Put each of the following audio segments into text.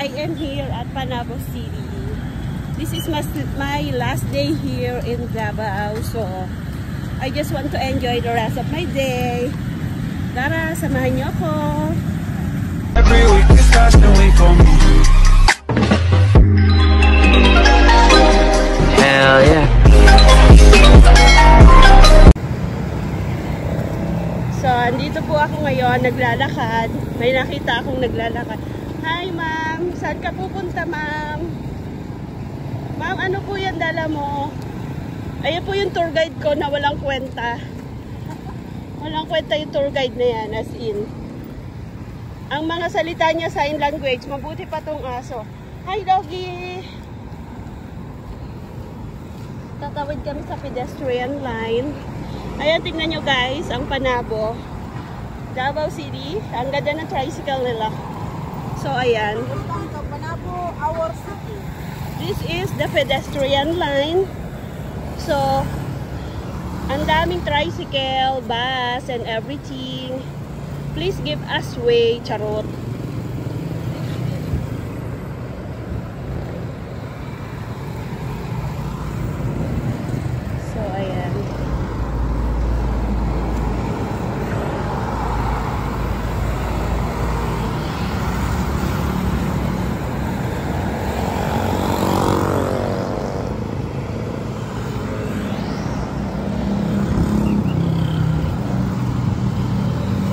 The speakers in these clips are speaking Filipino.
I am here at Panabo City. This is my last day here in Davao, so I just want to enjoy the rest of my day. Tara, samahan niyo ako. Every week is fashion week for me. Hell yeah. So, andito po ako ngayon, naglalakad. May nakita akong naglalakad. Hi, ma'am. Saan ka pupunta, ma'am? Ma'am, ano po yan dala mo? Ayan po yung tour guide ko na walang kwenta. Walang kwenta yung tour guide na yan, as in. Ang mga salita niya sign language, mabuti pa tong aso. Hi, doggy! Tatawid kami sa pedestrian line. Ayan, tingnan nyo guys, ang Panabo. Davao City. Ang ganda ng tricycle nila. So, ayan. Panabo, our city. This is the pedestrian line. So, ang daming tricycle, bus, and everything. Please give us way, charot. So, ayan.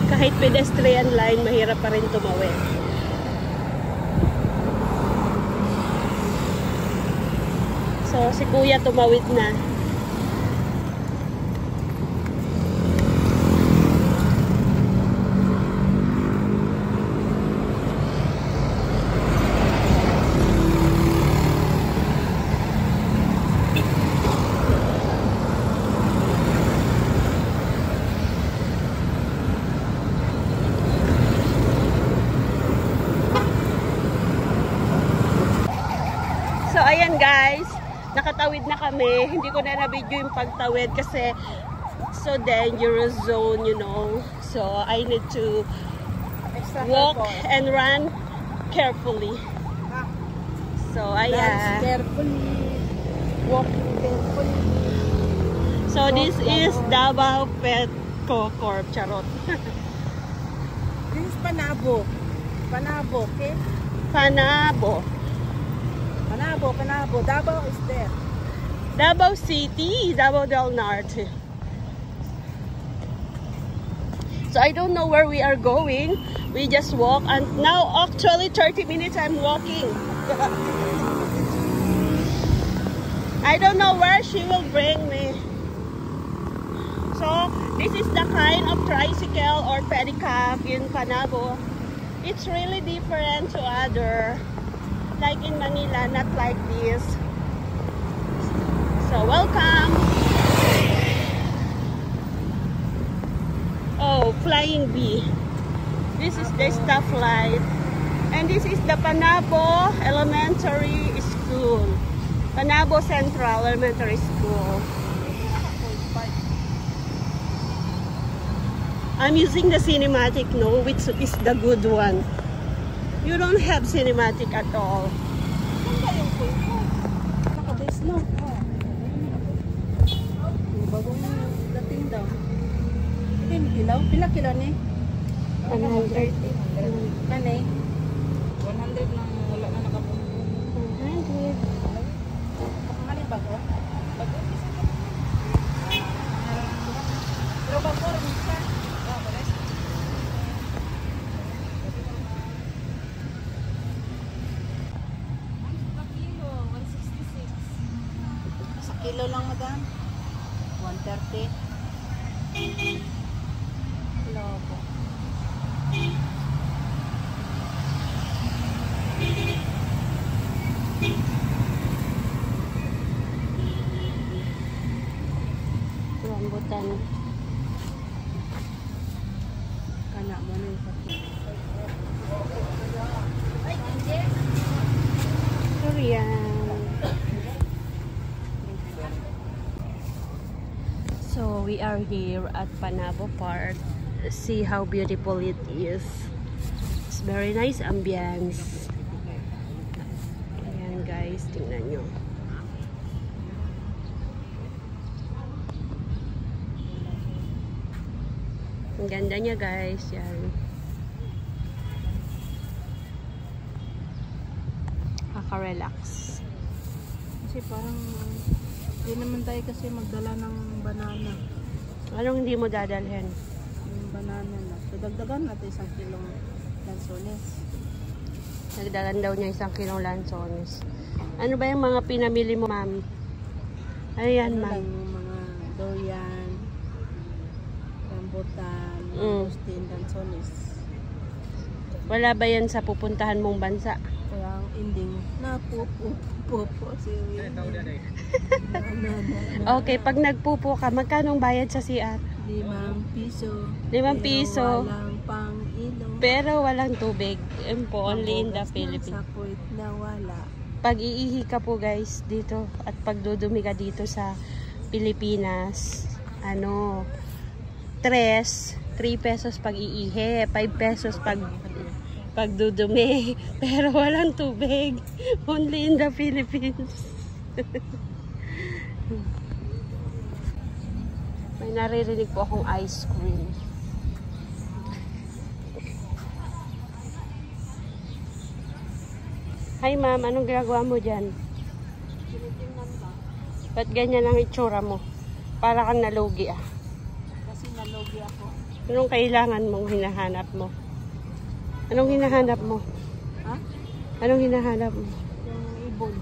Kahit pedestrian line, mahirap pa rin tumawid. So, si Kuya tumawid na. So, ayan guys, nakatawid na kami. Hindi ko na na-video yung pagtawid kasi so dangerous zone, you know. So, I need to walk and run carefully. So, ayan. Dance carefully. Walk carefully. So, this is Davao Petco Corp. Charot. This is Panabo. Panabo, okay? Panabo. Panabo, Panabo. Davao is there. Davao City, Davao del Norte. So I don't know where we are going. We just walk, and now actually 30 minutes I'm walking. I don't know where she will bring me. So this is the kind of tricycle or pedicab in Panabo. It's really different to other. Like in Manila, not like this. So, welcome! Oh, Flying Bee. This is the stoplight. And this is the Panabo Elementary School. Panabo Central Elementary School. I'm using the cinematic, no, which is the good one. You don't have cinematic at all. Naka-base no? Bagong dating daw. Kilaw? Pila kilo ni? 130. Kani? 100 lang wala na nakapunta. 100. Kapangalan bago? Bago? Pero bago rin siya. Kilo lang madam. 130. Lobo. Rambutan. Kana mo na yung sakit. Korean. So we are here at Panabo Park. See how beautiful it is. It's very nice ambience. guys. Tingnan nyo. Ang ganda niya guys. Yan. Nakaka-relax. Kasi parang hindi naman tayo kasi magdala ng banana. Anong hindi mo dadalhin? Yung banana na. So, dagdagan natin 1 kilong lansones. Nagdagan daw niya 1 kilong lansones. Ano ba yung mga pinamili mo, ma'am? Ayan, Ano ma'am. lang yung mga durian, rambutan, Mm. gustin, lansones. Wala ba yan sa pupuntahan mong bansa? Kaya ang ending na pupo si Winnie. Okay, pag nagpupo ka, magkano ang bayad sa CR? 5 piso. 5 piso. Pero walang pang ilong. Pero walang tubig. Yun po, only in the Panghugas Philippines. Sa puwit na wala. Pag iihi ka po guys dito at pagdudumi ka dito sa Pilipinas, 3 pesos pag iihi, 5 pesos pagdudumi. Pero walang tubig. Only in the Philippines. May naririnig po akong ice cream. Hi ma'am, anong ginagawa mo dyan? Tinitingnan ba? Ba't ganyan ang itsura mo? Para kang nalugi ah. Kasi nalogi ako. Anong kailangan mong hinahanap mo? Anong hinahanap mo? Ha? Anong hinahanap mo? Yung ibon.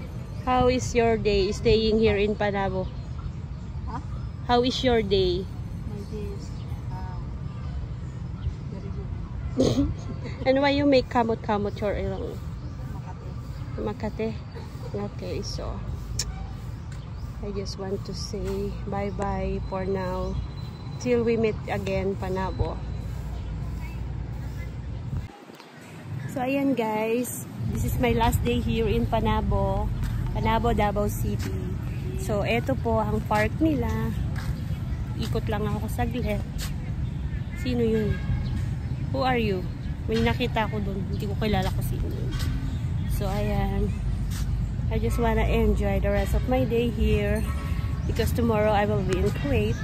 How is your day staying here in Panabo? Ha? How is your day? My days. Very good. And why you make kamot-kamot your ilong? Makati. Makate? Okay, so I just want to say bye-bye for now. Till we meet again, Panabo. So, ayan guys. This is my last day here in Panabo. Panabo, Davao City. So, eto po ang park nila. Ikot lang ako saglit. Sino yun? Who are you? May nakita ko dun. Hindi ko kilala ko sino yun. So, ayan. I just wanna enjoy the rest of my day here. Because tomorrow I will be in Kuwait.